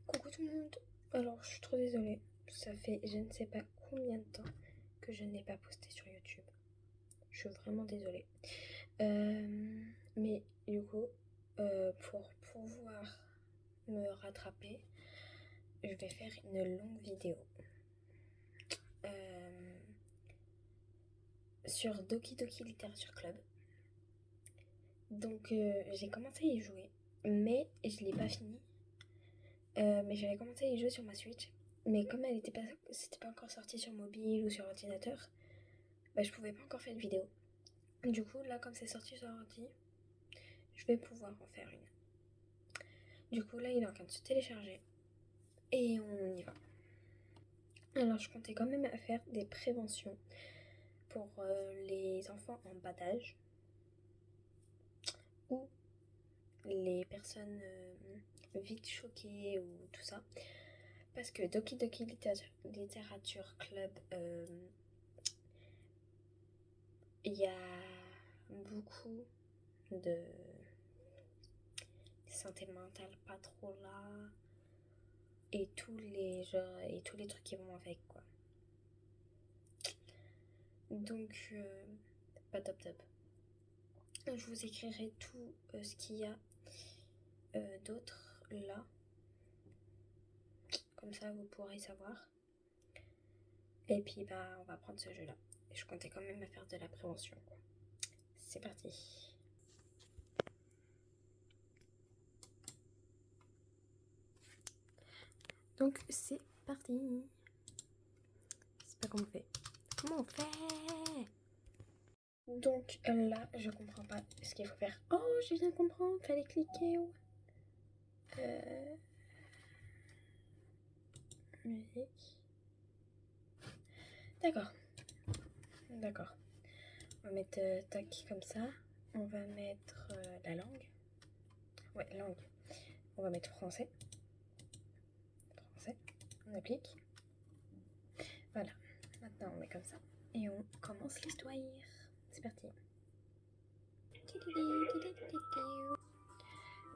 Coucou tout le monde. Alors, je suis trop désolée. Ça fait je ne sais pas combien de temps que je n'ai pas posté sur YouTube. Je suis vraiment désolée. Mais du coup, pour pouvoir me rattraper, je vais faire une longue vidéo sur Doki Doki Literature Club. Donc, j'ai commencé à y jouer, mais je l'ai pas fini. Mais j'avais commencé à y jouer sur ma Switch. Mais comme c'était pas encore sorti sur mobile ou sur ordinateur, bah, je pouvais pas encore faire de vidéo. Du coup, là, comme c'est sorti sur ordi, je vais pouvoir en faire une. Du coup, là, il est en train de se télécharger. Et on y va. Alors, je comptais quand même faire des préventions pour les enfants en bas âge ou les personnes vite choquées ou tout ça. Parce que Doki Doki Literature Club, il y a beaucoup de santé mentale pas trop là et tous les trucs qui vont avec, quoi. Donc pas top. Je vous écrirai tout ce qu'il y a d'autre là, comme ça vous pourrez savoir. Et puis bah on va prendre ce jeu là. Et je comptais quand même à faire de la prévention, quoi. C'est parti. Donc c'est parti. Je sais pas comment on fait. Comment on fait? Donc là, je comprends pas ce qu'il faut faire. Oh, je viens de comprendre. Fallait cliquer où? Musique. D'accord. On va mettre tac comme ça. On va mettre la langue. Ouais, langue. On va mettre français. On applique. Voilà. Maintenant, on met comme ça. Et on commence l'histoire. C'est parti.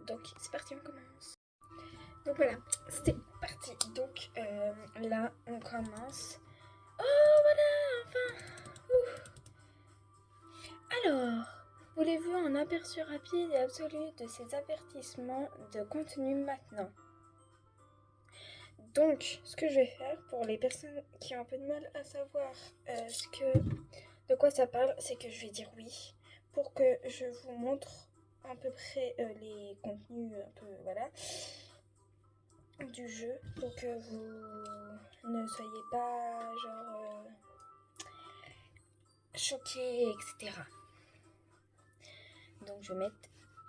Donc, c'est parti, on commence. Donc voilà, c'est parti. Donc là, on commence. Oh, voilà, enfin. Ouf. Alors, voulez-vous un aperçu rapide et absolu de ces avertissements de contenu maintenant? Donc, ce que je vais faire pour les personnes qui ont un peu de mal à savoir de quoi ça parle, c'est que je vais dire oui pour que je vous montre à peu près les contenus un peu, voilà, du jeu pour que vous ne soyez pas genre choqués, etc. Donc je vais mettre...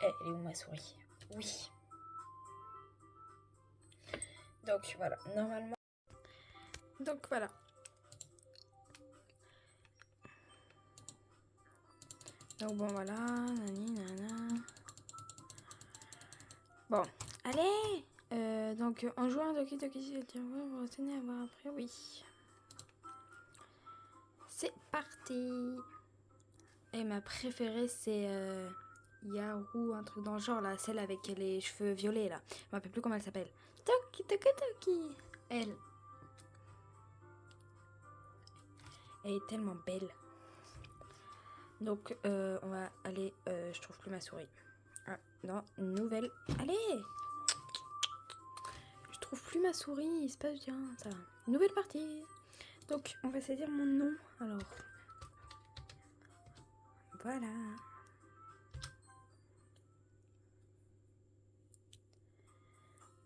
elle est où ma souris? Oui. Donc voilà, normalement... Donc voilà. Donc bon voilà, nani nana. Bon, allez. Donc en jouant à Doki Doki, vous retenez à voir après, oui. C'est parti. Et ma préférée c'est Yaru, un truc dans le genre là, celle avec les cheveux violets là. Je me rappelle plus comment elle s'appelle. Doki Doki Doki. Elle est tellement belle. Donc on va aller, je trouve plus ma souris. Ah non, nouvelle. Allez. Je trouve plus ma souris, il se passe bien ça. Nouvelle partie. Donc on va saisir mon nom alors. Voilà.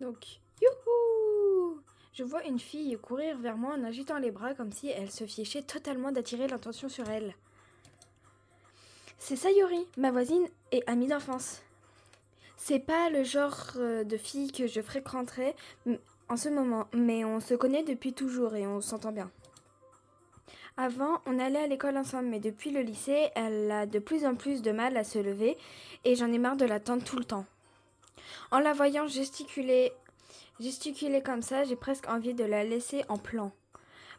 Donc, youhou! Je vois une fille courir vers moi en agitant les bras comme si elle se fichait totalement d'attirer l'attention sur elle. C'est Sayori, ma voisine et amie d'enfance. C'est pas le genre de fille que je fréquenterais en ce moment, mais on se connaît depuis toujours et on s'entend bien. Avant, on allait à l'école ensemble, mais depuis le lycée, elle a de plus en plus de mal à se lever et j'en ai marre de l'attendre tout le temps. En la voyant gesticuler comme ça, j'ai presque envie de la laisser en plan.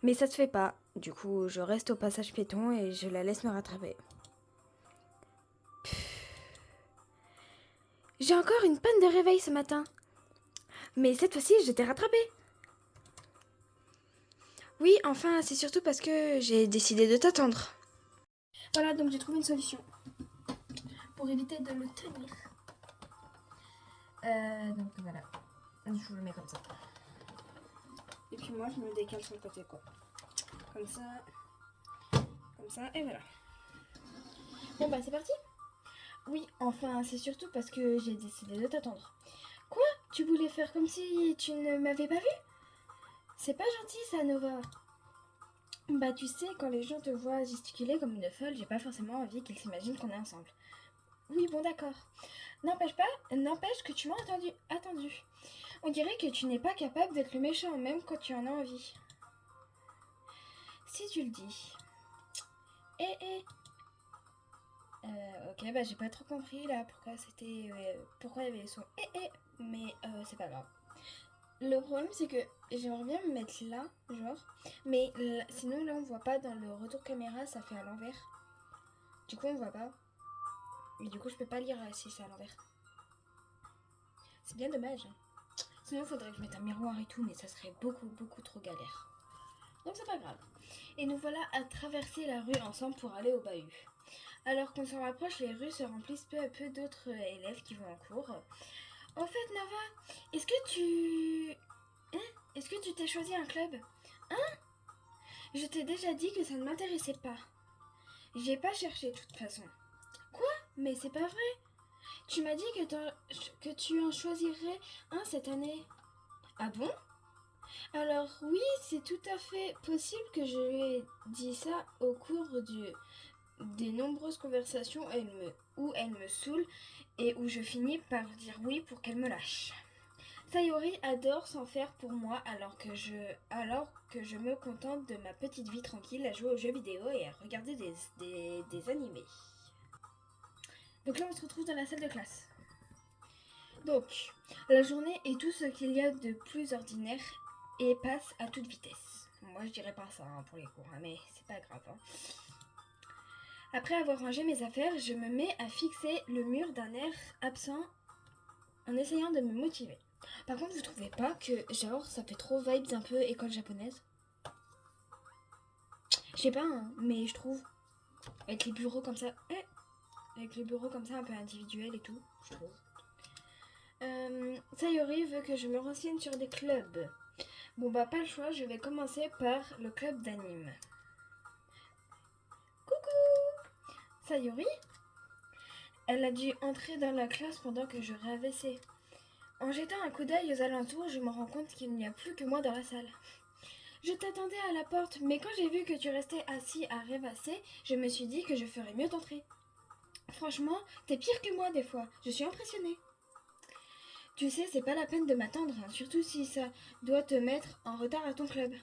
Mais ça se fait pas. Du coup, je reste au passage piéton et je la laisse me rattraper. J'ai encore une panne de réveil ce matin. Mais cette fois-ci, je t'ai rattrapé. Oui, enfin, c'est surtout parce que j'ai décidé de t'attendre. Voilà, donc j'ai trouvé une solution pour éviter de le tenir. Donc voilà, je vous le mets comme ça. Et puis moi, je me décale sur le côté, quoi. Comme ça, et voilà. Bon bah c'est parti. Oui, enfin, c'est surtout parce que j'ai décidé de t'attendre. Quoi? Tu voulais faire comme si tu ne m'avais pas vu? C'est pas gentil ça, Nova. Bah tu sais, quand les gens te voient gesticuler comme une folle, j'ai pas forcément envie qu'ils s'imaginent qu'on est ensemble. Oui, bon d'accord. N'empêche que tu m'as attendu. On dirait que tu n'es pas capable d'être le méchant, même quand tu en as envie. Si tu le dis. Eh. Ok, bah j'ai pas trop compris là pourquoi il y avait le son mais c'est pas grave. Le problème c'est que j'aimerais bien me mettre là, genre, mais sinon là on voit pas dans le retour caméra, ça fait à l'envers. Du coup on voit pas. Et du coup je peux pas lire si c'est à l'envers. C'est bien dommage. Sinon il faudrait que je mette un miroir et tout, mais ça serait beaucoup trop galère. Donc c'est pas grave. Et nous voilà à traverser la rue ensemble pour aller au bahut. Alors qu'on s'en rapproche, les rues se remplissent peu à peu d'autres élèves qui vont en cours. En fait, Nova, est-ce que tu... Est-ce que tu t'es choisi un club? Hein? Je t'ai déjà dit que ça ne m'intéressait pas. J'y ai pas cherché de toute façon. Quoi? Mais c'est pas vrai. Tu m'as dit que tu en choisirais un cette année. Ah bon? Alors oui, c'est tout à fait possible que je lui ai dit ça au cours des nombreuses conversations où elle me saoule et où je finis par dire oui pour qu'elle me lâche. Sayori adore s'en faire pour moi alors que je me contente de ma petite vie tranquille à jouer aux jeux vidéo et à regarder des animés. Donc là on se retrouve dans la salle de classe. Donc, la journée est tout ce qu'il y a de plus ordinaire et passe à toute vitesse. Moi je dirais pas ça pour les cours, mais c'est pas grave. Après avoir rangé mes affaires, je me mets à fixer le mur d'un air absent en essayant de me motiver. Par contre, vous trouvez pas que genre ça fait trop vibes un peu école japonaise? Je sais pas, hein, mais je trouve avec les bureaux comme ça, un peu individuels et tout, je trouve. Sayori veut que je me renseigne sur des clubs. Bon bah pas le choix, je vais commencer par le club d'anime. Coucou Sayori? Elle a dû entrer dans la classe pendant que je rêvassais. En jetant un coup d'œil aux alentours, je me rends compte qu'il n'y a plus que moi dans la salle. Je t'attendais à la porte, mais quand j'ai vu que tu restais assis à rêvasser, je me suis dit que je ferais mieux d'entrer. Franchement, t'es pire que moi des fois, je suis impressionnée. Tu sais, c'est pas la peine de m'attendre, hein, surtout si ça doit te mettre en retard à ton club.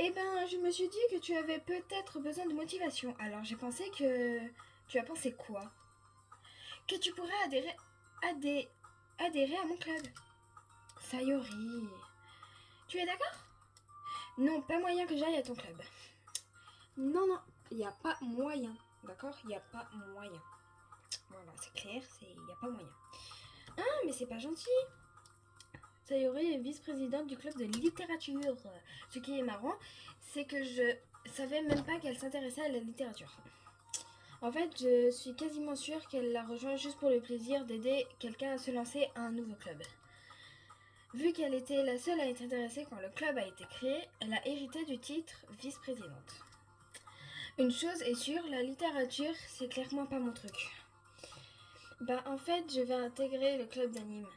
Eh ben, je me suis dit que tu avais peut-être besoin de motivation, alors j'ai pensé que... Tu as pensé quoi? Que tu pourrais adhérer à mon club. Sayori, tu es d'accord? Non, pas moyen que j'aille à ton club. Non, il n'y a pas moyen. D'accord? Il n'y a pas moyen. Voilà, c'est clair, il n'y a pas moyen. Ah, mais c'est pas gentil. Sayori est vice-présidente du club de littérature. Ce qui est marrant, c'est que je savais même pas qu'elle s'intéressait à la littérature. En fait, je suis quasiment sûre qu'elle l'a rejoint juste pour le plaisir d'aider quelqu'un à se lancer à un nouveau club. Vu qu'elle était la seule à être intéressée quand le club a été créé, elle a hérité du titre vice-présidente. Une chose est sûre, la littérature, c'est clairement pas mon truc. Bah en fait, je vais intégrer le club d'anime.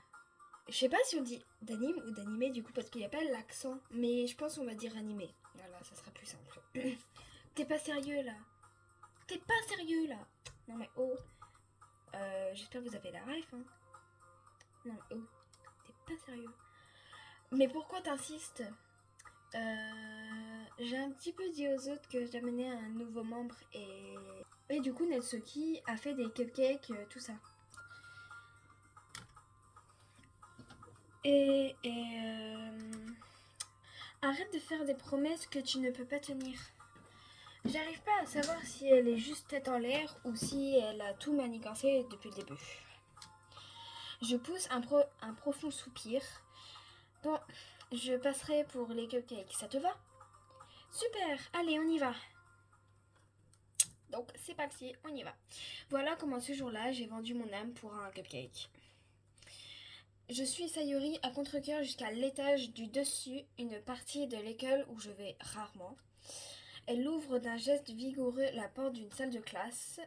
Je sais pas si on dit d'anime ou d'animé du coup parce qu'il n'y a pas l'accent, mais je pense qu'on va dire animé. Voilà, ça sera plus simple. T'es pas sérieux là? T'es pas sérieux là? Non mais oh. J'espère que vous avez la ref, hein. Non mais oh. T'es pas sérieux. Mais pourquoi t'insistes? J'ai un petit peu dit aux autres que j'amenais un nouveau membre et du coup Natsuki a fait des cupcakes, tout ça. Arrête de faire des promesses que tu ne peux pas tenir. J'arrive pas à savoir si elle est juste tête en l'air ou si elle a tout manigancé depuis le début. Je pousse un profond soupir. Bon, je passerai pour les cupcakes, ça te va? Super, allez, on y va. Donc c'est parti, on y va. Voilà comment ce jour-là, j'ai vendu mon âme pour un cupcake. Je suis Sayori à contre-cœur jusqu'à l'étage du dessus, une partie de l'école où je vais rarement. Elle ouvre d'un geste vigoureux la porte d'une salle de classe.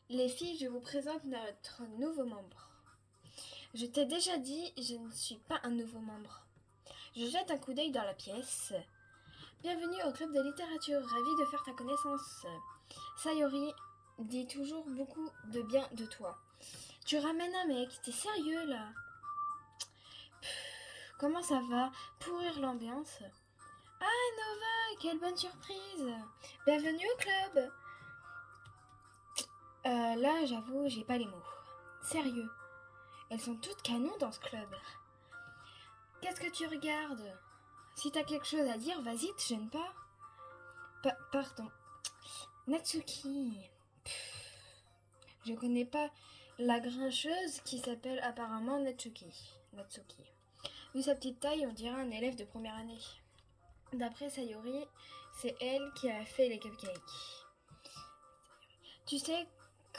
Les filles, je vous présente notre nouveau membre. Je t'ai déjà dit, je ne suis pas un nouveau membre. Je jette un coup d'œil dans la pièce. Bienvenue au club de littérature, ravi de faire ta connaissance. Sayori dit toujours beaucoup de bien de toi. Tu ramènes un mec, t'es sérieux là? Comment ça va? Pourrir l'ambiance. Ah Nova, quelle bonne surprise! Bienvenue au club! Là j'avoue, j'ai pas les mots. Sérieux, elles sont toutes canons dans ce club. Qu'est-ce que tu regardes? Si t'as quelque chose à dire, vas-y, te gêne pas. Pardon. Natsuki. Je connais pas la grincheuse qui s'appelle apparemment Natsuki. Vu sa petite taille, on dirait un élève de première année. D'après Sayori, c'est elle qui a fait les cupcakes. Tu sais,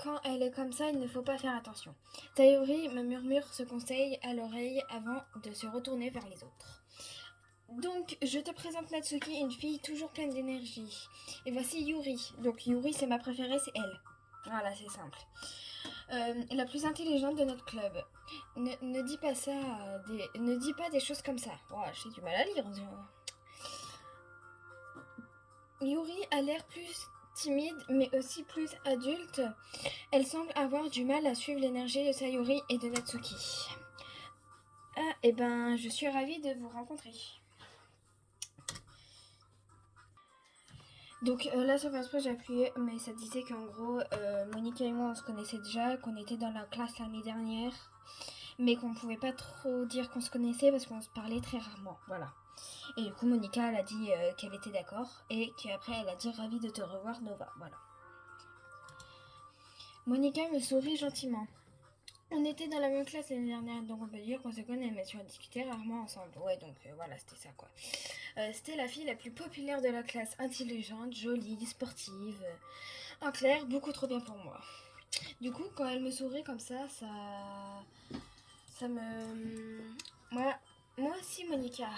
quand elle est comme ça, il ne faut pas faire attention. Sayori me murmure ce conseil à l'oreille avant de se retourner vers les autres. Donc, je te présente Natsuki, une fille toujours pleine d'énergie. Et voici Yuri. Donc, Yuri, c'est ma préférée, c'est elle. Voilà, c'est simple. La plus intelligente de notre club. Ne dis pas ça, ne dis pas des choses comme ça. Oh, j'ai du mal à lire. Yuri a l'air plus timide, mais aussi plus adulte. Elle semble avoir du mal à suivre l'énergie de Sayori et de Natsuki. Ah, et ben, je suis ravie de vous rencontrer. Donc là, sur exprès, j'ai appuyé, mais ça disait qu'en gros, Monica et moi, on se connaissait déjà, qu'on était dans la classe l'année dernière, mais qu'on pouvait pas trop dire qu'on se connaissait parce qu'on se parlait très rarement, voilà. Et du coup, Monica, elle a dit qu'elle était d'accord, et qu'après, elle a dit ravie de te revoir, Nova, voilà. Monica me sourit gentiment. On était dans la même classe l'année dernière, donc on peut dire qu'on se connaît, mais on discutait rarement ensemble. Ouais, donc voilà, c'était ça quoi. C'était la fille la plus populaire de la classe, intelligente, jolie, sportive. En clair, beaucoup trop bien pour moi. Du coup, quand elle me sourit comme ça me... Moi aussi, Monica.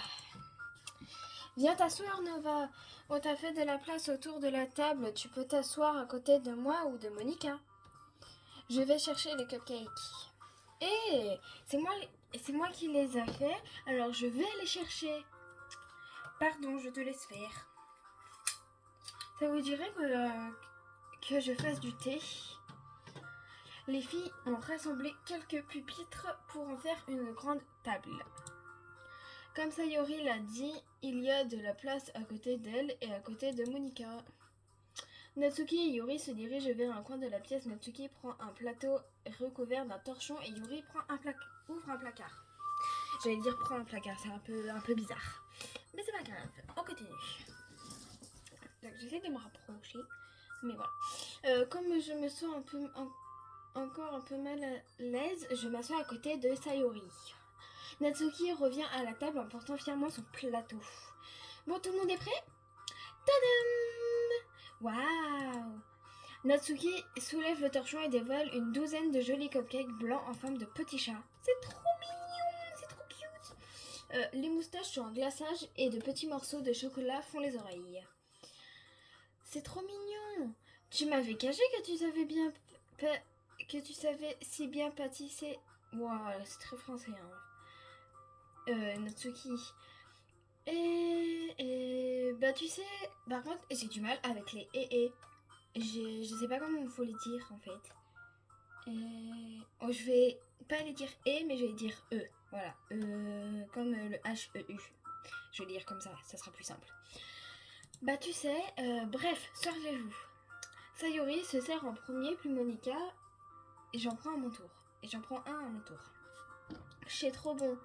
Viens t'asseoir, Nova. On t'a fait de la place autour de la table. Tu peux t'asseoir à côté de moi ou de Monica. Je vais chercher les cupcakes. Hé, c'est moi qui les ai faits, alors je vais les chercher. Pardon, je te laisse faire. Ça vous dirait que je fasse du thé? Les filles ont rassemblé quelques pupitres pour en faire une grande table. Comme Sayori l'a dit, il y a de la place à côté d'elle et à côté de Monica. Natsuki et Yuri se dirigent vers un coin de la pièce. Natsuki prend un plateau recouvert d'un torchon et Yuri ouvre un placard. J'allais dire prends un placard, c'est un peu bizarre. Mais c'est pas grave, on continue. Donc j'essaie de me rapprocher, mais voilà. Comme je me sens encore un peu mal à l'aise, je m'assois à côté de Sayori. Natsuki revient à la table en portant fièrement son plateau. Bon, tout le monde est prêt? Tadam! Waouh! Natsuki soulève le torchon et dévoile une douzaine de jolis cupcakes blancs en forme de petits chats. C'est trop mignon, c'est trop cute. Les moustaches sont en glaçage et de petits morceaux de chocolat font les oreilles. C'est trop mignon. Tu m'avais caché que tu savais si bien pâtisser. Waouh, c'est très français, hein. Natsuki. Bah tu sais, par contre, j'ai du mal avec les et. Je sais pas comment il faut les dire en fait. Oh, je vais pas les dire mais je vais dire e. Voilà, comme le H-E-U. Je vais lire comme ça sera plus simple. Bah tu sais, bref, servez-vous. Sayori se sert en premier, puis Monica, et j'en prends à mon tour. Et j'en prends un à mon tour. C'est trop bon.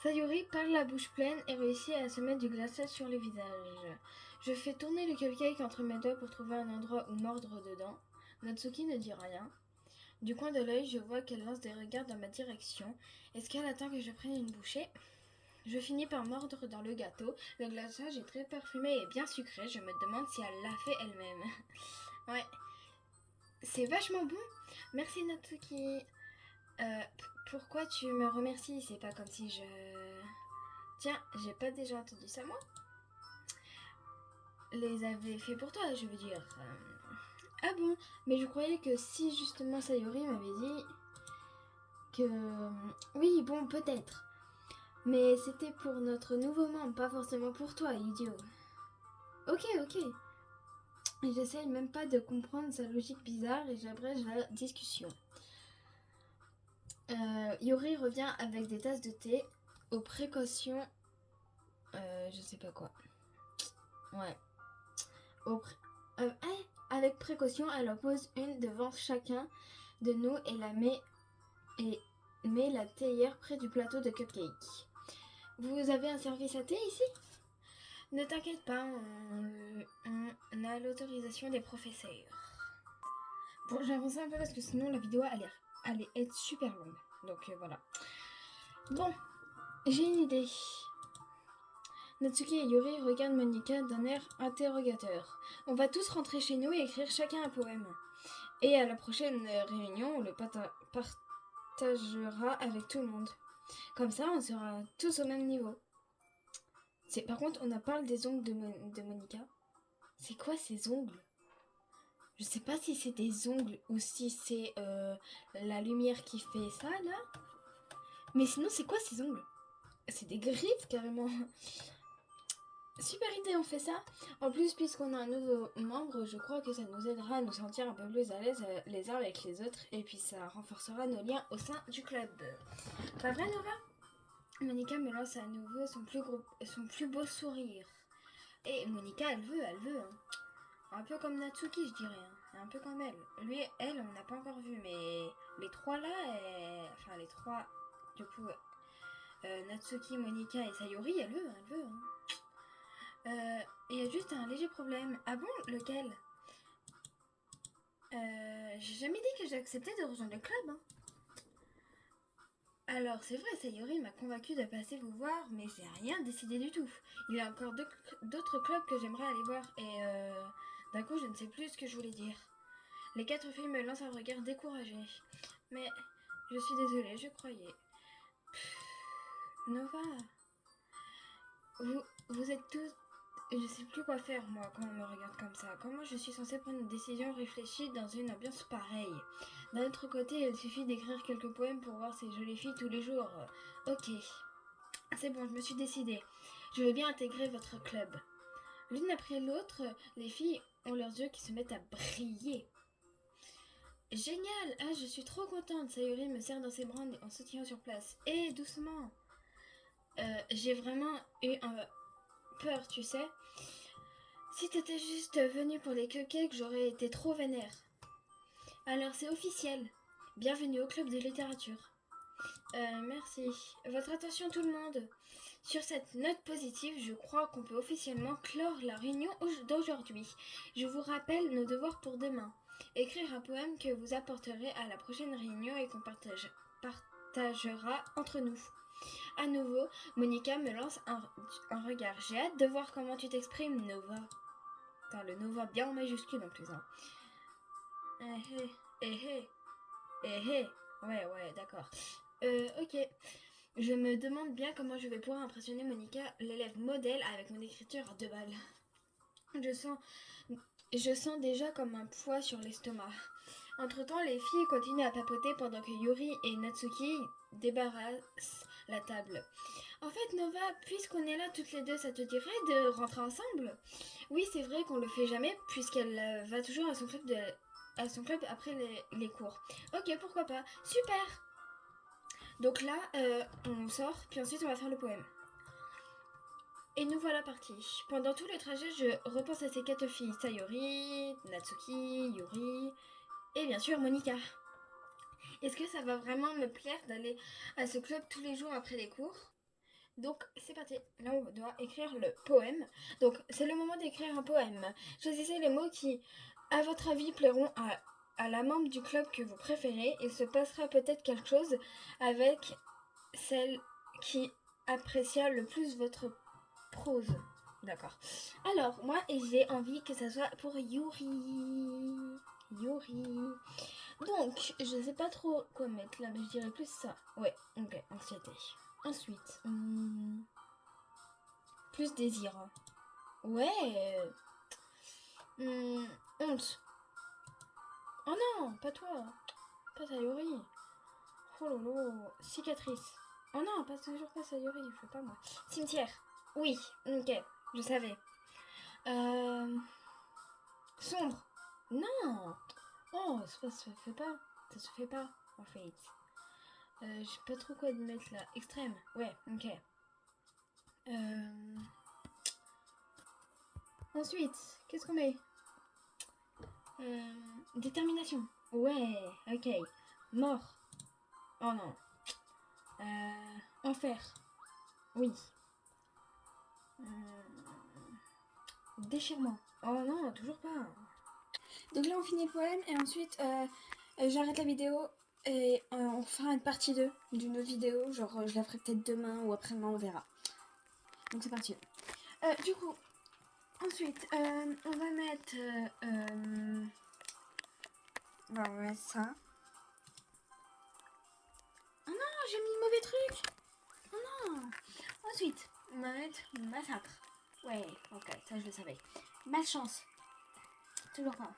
Sayori parle la bouche pleine et réussit à se mettre du glaçage sur le visage. Je fais tourner le cupcake entre mes doigts pour trouver un endroit où mordre dedans. Natsuki ne dit rien. Du coin de l'œil, je vois qu'elle lance des regards dans ma direction. Est-ce qu'elle attend que je prenne une bouchée? Je finis par mordre dans le gâteau. Le glaçage est très parfumé et bien sucré. Je me demande si elle l'a fait elle-même. Ouais, c'est vachement bon. Merci Natsuki. Pourquoi tu me remercies? C'est pas comme si je... Tiens, j'ai pas déjà entendu ça moi? Les avais fait pour toi, je veux dire. Ah bon? Mais je croyais que si justement Sayori m'avait dit que... Oui, bon, peut-être. Mais c'était pour notre nouveau membre, pas forcément pour toi, idiot. Ok. Et j'essaye même pas de comprendre sa logique bizarre et j'abrège la discussion. Yuri revient avec des tasses de thé aux précautions... je sais pas quoi. Ouais. Avec précaution, elle en pose une devant chacun de nous et met la théière près du plateau de cupcakes. Vous avez un service à thé ici? Ne t'inquiète pas, on a l'autorisation des professeurs. Bon, j'ai avancé un peu parce que sinon la vidéo allait être super longue. Donc voilà. Bon, j'ai une idée. Natsuki et Yuri regardent Monika d'un air interrogateur. On va tous rentrer chez nous et écrire chacun un poème. Et à la prochaine réunion, on le partagera avec tout le monde. Comme ça, on sera tous au même niveau. Par contre, on a parlé des ongles de Monika. C'est quoi ces ongles? Je sais pas si c'est des ongles ou si c'est la lumière qui fait ça, là. Mais sinon, c'est quoi ces ongles? C'est des griffes, carrément. Super idée, on fait ça. En plus, puisqu'on a un nouveau membre, je crois que ça nous aidera à nous sentir un peu plus à l'aise les uns avec les autres. Et puis ça renforcera nos liens au sein du club. Pas vrai, Nova? Monika me lance à nouveau son plus beau sourire. Et Monika, elle veut. Hein. Un peu comme Natsuki, je dirais. Hein. Un peu comme elle. Lui, elle, on n'a pas encore vu. Mais les trois là, enfin les trois, du coup, Natsuki, Monika et Sayori, elle veut. Hein. Il y a juste un léger problème. Ah bon? Lequel? J'ai jamais dit que j'acceptais de rejoindre le club. Hein. Alors, c'est vrai, Sayori m'a convaincue de passer vous voir, mais j'ai rien décidé du tout. Il y a encore d'autres clubs que j'aimerais aller voir, et d'un coup, je ne sais plus ce que je voulais dire. Les 4 filles me lancent un regard découragé. Mais je suis désolée, je croyais. Nova, vous êtes tous... Je sais plus quoi faire, moi, quand on me regarde comme ça. Comment je suis censée prendre une décision réfléchie dans une ambiance pareille? D'un autre côté, il suffit d'écrire quelques poèmes pour voir ces jolies filles tous les jours. Ok. C'est bon, je me suis décidée. Je veux bien intégrer votre club. L'une après l'autre, les filles ont leurs yeux qui se mettent à briller. Génial! Ah, je suis trop contente. Sayuri me serre dans ses bras en se tenant sur place. Et doucement. J'ai vraiment eu peur, tu sais. Si t'étais juste venu pour les cupcakes, j'aurais été trop vénère. Alors c'est officiel. Bienvenue au club de littérature. Merci. Votre attention tout le monde. Sur cette note positive, je crois qu'on peut officiellement clore la réunion d'aujourd'hui. Je vous rappelle nos devoirs pour demain. Écrire un poème que vous apporterez à la prochaine réunion et qu'on partagera entre nous. À nouveau, Monika me lance un regard. J'ai hâte de voir comment tu t'exprimes, Nova. Putain, le Nova bien en majuscule en plus. Hein. Ouais, d'accord. Ok. Je me demande bien comment je vais pouvoir impressionner Monika, l'élève modèle, avec mon écriture à 2 balles. Je sens déjà comme un poids sur l'estomac. Entre-temps, les filles continuent à papoter pendant que Yuri et Natsuki débarrassent la table. En fait, Nova, puisqu'on est là toutes les deux, ça te dirait de rentrer ensemble? Oui, c'est vrai qu'on le fait jamais, puisqu'elle va toujours à son club après les cours. Ok, pourquoi pas. Super! Donc là, on sort, puis ensuite on va faire le poème. Et nous voilà partis. Pendant tout le trajet, je repense à ces 4 filles. Sayori, Natsuki, Yuri et bien sûr Monika. Est-ce que ça va vraiment me plaire d'aller à ce club tous les jours après les cours? Donc c'est parti, là on doit écrire le poème. Donc c'est le moment d'écrire un poème. Choisissez les mots qui, à votre avis, plairont à à la membre du club que vous préférez. Il se passera peut-être quelque chose avec celle qui apprécia le plus votre prose. D'accord. Alors, moi, j'ai envie que ça soit pour Yuri. Yuri. Donc, je sais pas trop quoi mettre là, mais je dirais plus ça. Ouais, ok, anxiété. Ensuite, plus désir. Ouais. Honte. Oh non, pas toi. Pas Sayori. Oh lolo. Cicatrice. Oh non, toujours pas Sayori, je veux pas moi. Cimetière. Oui, ok, je savais. Sombre. Non. Oh, ça se fait pas. Ça se fait pas, en fait. Je sais pas trop quoi de mettre là. Extrême. Ouais, ok. Ensuite, qu'est-ce qu'on met? Détermination. Ouais, ok. Mort. Oh non. Enfer. Oui. Déchirement. Oh non, toujours pas. Donc là, on finit le poème et ensuite, j'arrête la vidéo et on fera une partie 2 d'une autre vidéo. Genre, je la ferai peut-être demain ou après-demain, on verra. Donc c'est parti. Du coup, ensuite, on va mettre... on va mettre ça. Oh non, j'ai mis le mauvais truc. Oh non. Ensuite, on va mettre massacre. Ouais, ok, ça je le savais. Malchance. Toujours pas.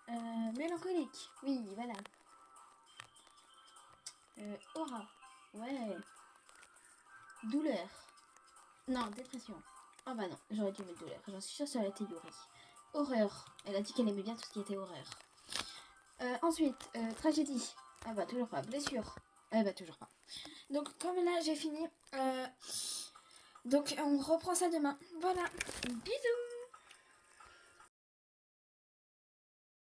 Mélancolique. Oui, voilà. Aura. Ouais. Douleur. Non, dépression. Oh bah non, j'aurais dû mettre douleur. J'en suis sûre que ça aurait été Yuri. Horreur. Elle a dit qu'elle aimait bien tout ce qui était horreur. Ensuite, tragédie. Ah bah toujours pas. Blessure. Ah bah toujours pas. Donc comme là j'ai fini, donc on reprend ça demain. Voilà. Bisous.